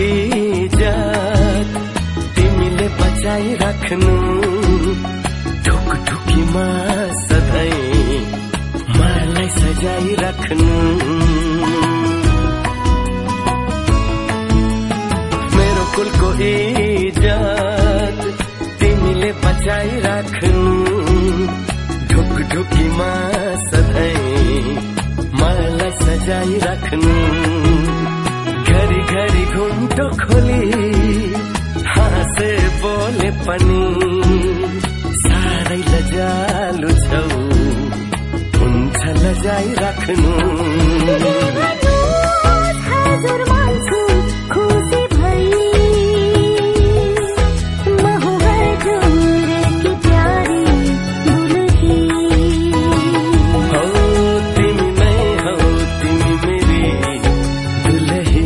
इज्जत तिमीले बचाई राख्नु ढुकढुकीमा सधैँ मलाई सजाई राख्नु मेरो कुलको इज्जत तिमीले बचाई राख्नु ढुकढुकीमा सधैँ मलाई सजाई राख्नु घरी घरी घुम्टो खोली हाँसे बोले पनि साह्रै लजालु छौ हुन्छ लजाई राख्नु हजुर मान्छु खुसी भई म हो हजुरकी प्यारी दुलही हो तिमी नै हौ तिमी मेरी दुलही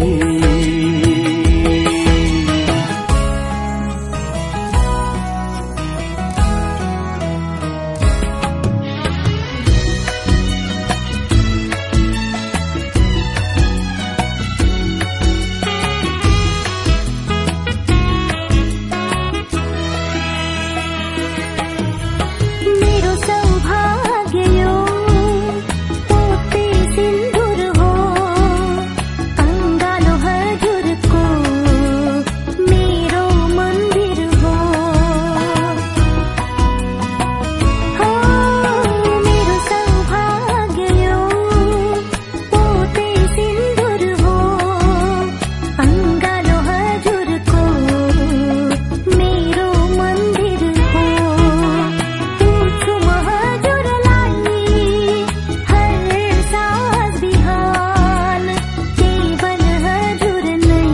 मेरो सौभाग्य यो पोते सिन्दुर हो अङ्गालो हजुरको मेरो मन्दिर हो मेरो सौभाग्य यो पोते सिन्दुर हो अङ्गालो हजुरको मेरो मन्दिर हो पूछु म हजुरलाई हर साँझ बिहान केवल हजुर नै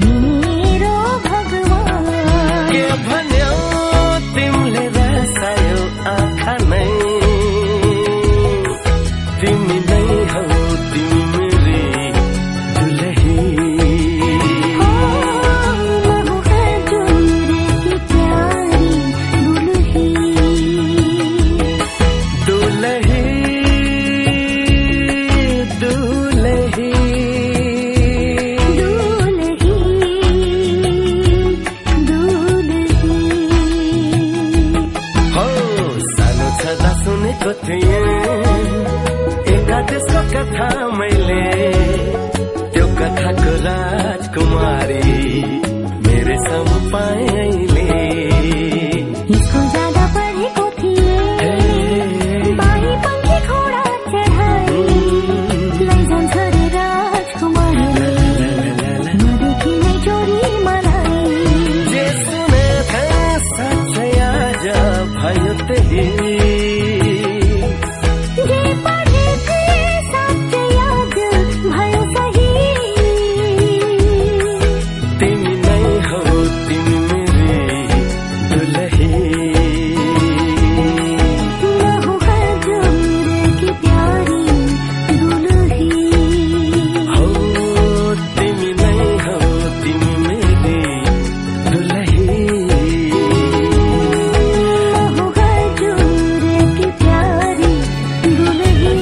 मेरो भगवान के भन्यो तिमीले रसायो आँखा नै तिमी नै हौ तिमी मेरी दुलही म हो हजुरकी प्यारी दुलही दुलही दुलही दुलही हो सानो छँदा सुनेको थिएँ एकादेशको कथा मैले त्यो कथाको राजकुमारी मेरै सामु पाएँ अहिले स्कुल जाँदा पढेको थिएँ बारी पङ्खे घोडा चढाई लैजान्छ रे राजकुमारले नदेखि नै चोरी मलाई जे सुनेको साँच्चै आज भयो त्यही जे पढेको साँच्चै याद भयो सही तिमी नै हौ तिमी मेरी दुलही म हो हजुरकी प्यारी दुलही हो तिमी नै हौ तिमी मेरी दुलही म हो हजुरकी प्यारी दुलही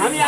हामी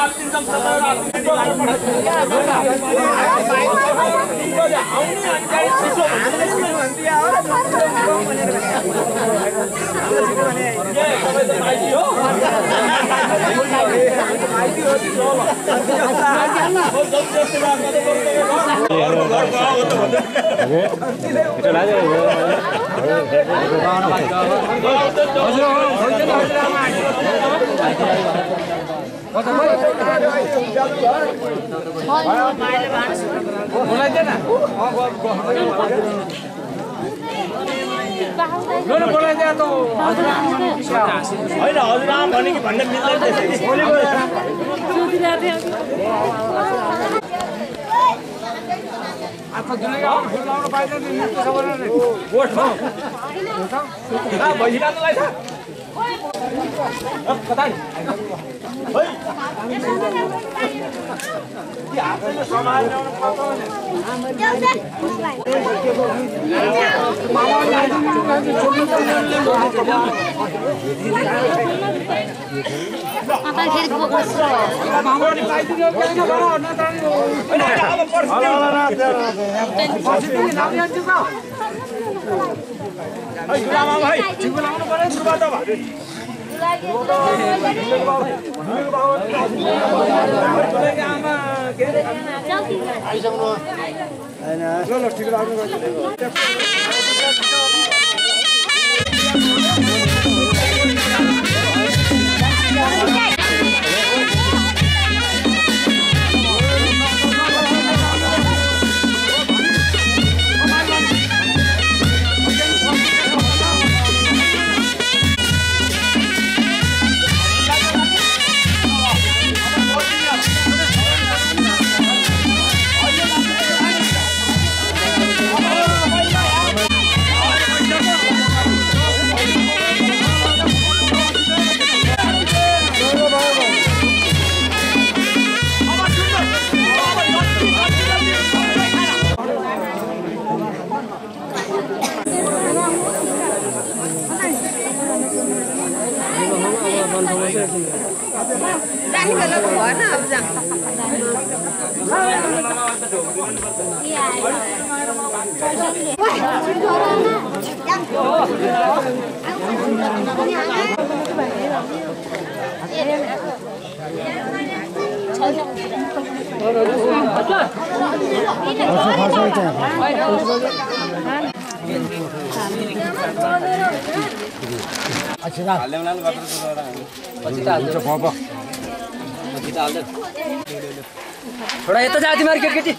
थोड़ा यता जाती मार्केट केटी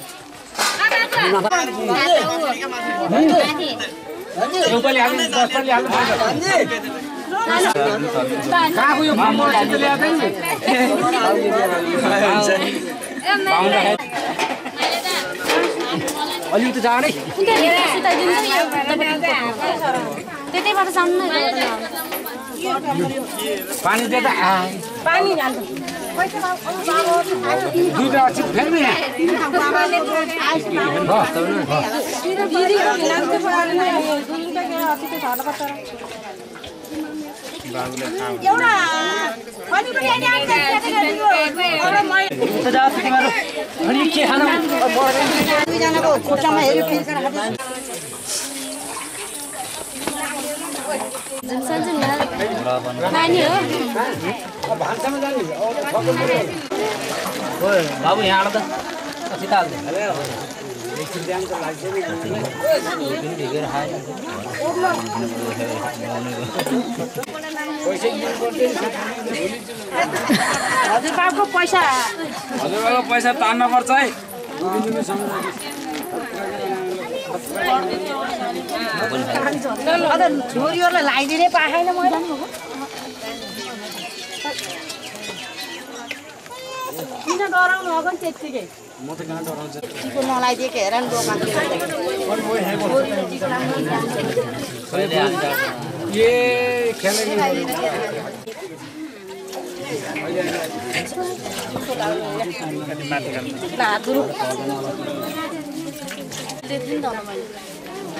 कहाँको यो फार्म हाउस ल्याएको नि अलि त जाने त्यतैबाट सामने पानी दे त पानी हाल्छ दुईटा अछि फेर्नु यहाँ के खाना दुईजनाको खुट्टामा हेऱ्यो फिर्केर बाबु यहाँ आउँदा सीता हजुरबाबुको पैसा हजुरबाबुको पैसा तान्न पर्छ है छोरीहरूलाई लगाइदिने पाएन मैले किन डराउनु हो भने त्यत्तिकै म त कहाँ डराउँछ नलाइदिएको हेर नि दोकानतिर ए खेल्ने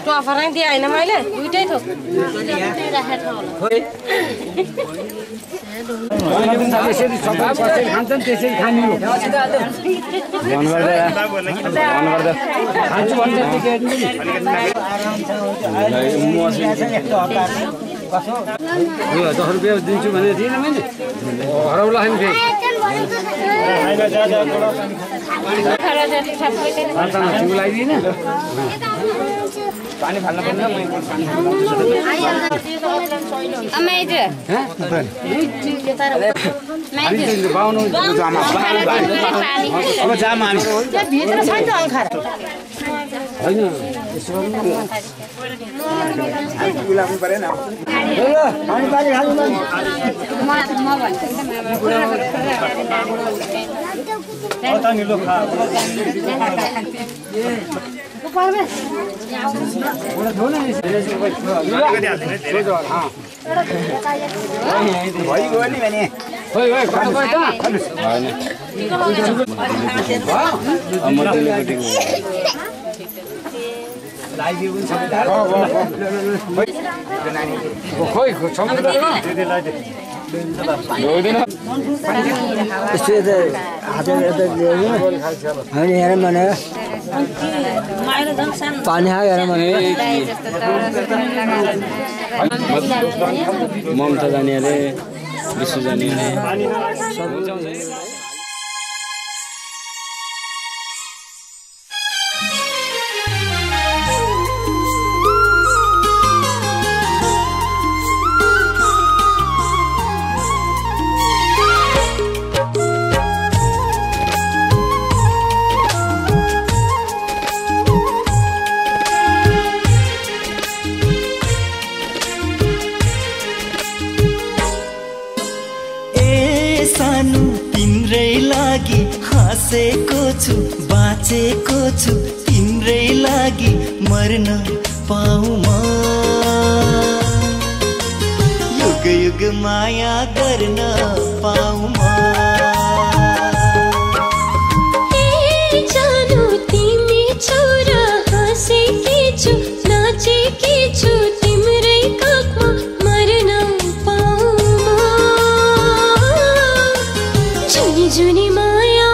टफरै दिए होइन मैले दुइटै थोक ₹10 दिन्छु भने दिएन मैले हराउला हैन फेरि लगाइदिएन पानी फाल्न पर्ने अब जाम हामी भित्र छैन त अंखार हैन लाग्नु परेन पानी पानी खानु भइगयो नि भने पानी ममता जाने अरे विश्व जाने हाँसेको छु बाँचेको छु तिम्रै लागि मर्न पाऊँ म युग युग माया गर्न पाऊँ म जानु तिमी छोरा हाँसेकी छु नाचेकी छु तिम्रै काखमा मर्न पाऊँ म जुनी जुनी माया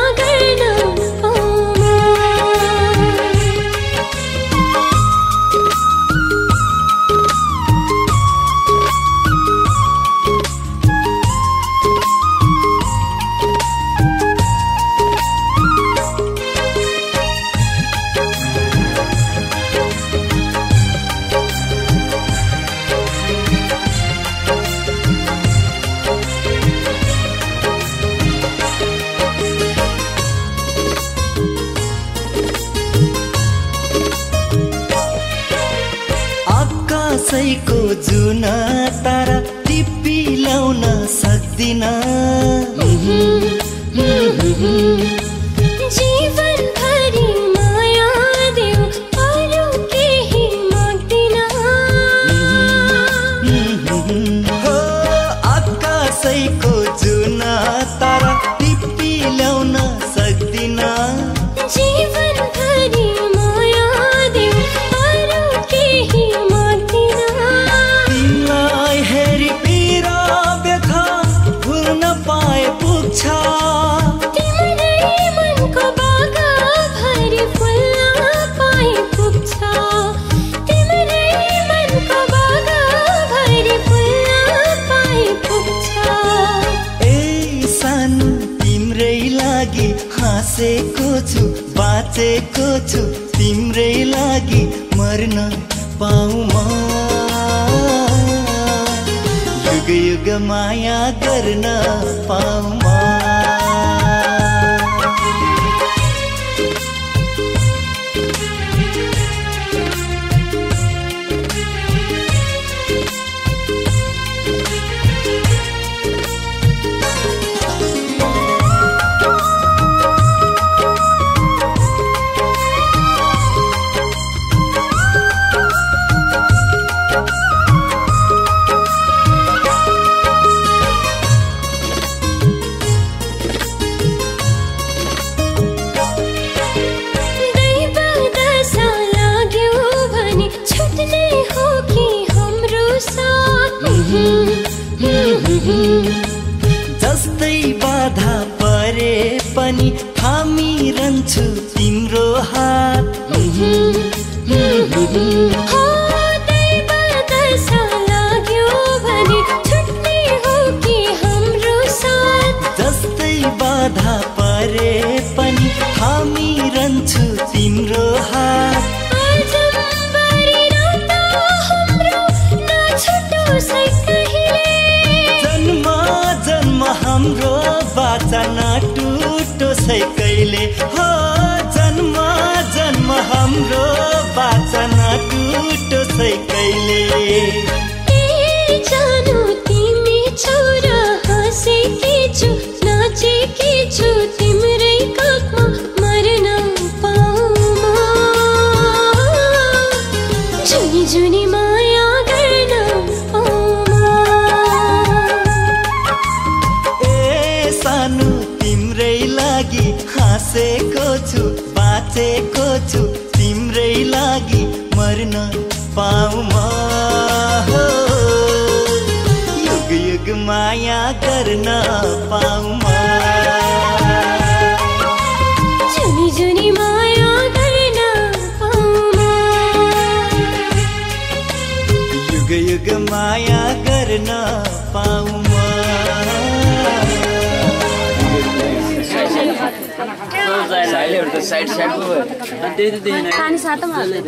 कसैको जुन तारा टिप्पी लाउन सक्दिन जीवन भरि माया देऊ अरु केही माग्दिन हो आकाशैको जुन तारा टिप्पी ल्याउन सक्दिन जीवन भरि माया देऊ अरु केही हाँसेको छु बाँचेको छु तिम्रै लागि मर्न पाऊँ म युग युग माया गर्न पाऊँ म जस्तै बाधा परे पनि थामिरहन्छु तिम्रो हात जस्तै बाधा परे पनि थामिरहन्छु तिम्रो हात जन्म जन्म हाम्रो बाचा नटुटोस् कहिले हो जन्म जन्म हाम्रो बाचा नटुटोस् कहिले जानु तिमी छोरा हाँसेकी छु नाचेकी छु तिम्रै काखमा मर्न पाऊमा जुनी जुनी माया गर्न पाऊमा ए सानो तिम्रै लागि हाँसेको छु बाँचेको छु तिम्रै लागि मर्न पाऊमा युग युग माया गर्न पाऊमा जुनी जुनी माया गर्न पाऊमा युग युग माया गर्न पाऊमा साइडहरू त साइड साइडको अनि त्यही त देखिन पानी सातमा हाल्दै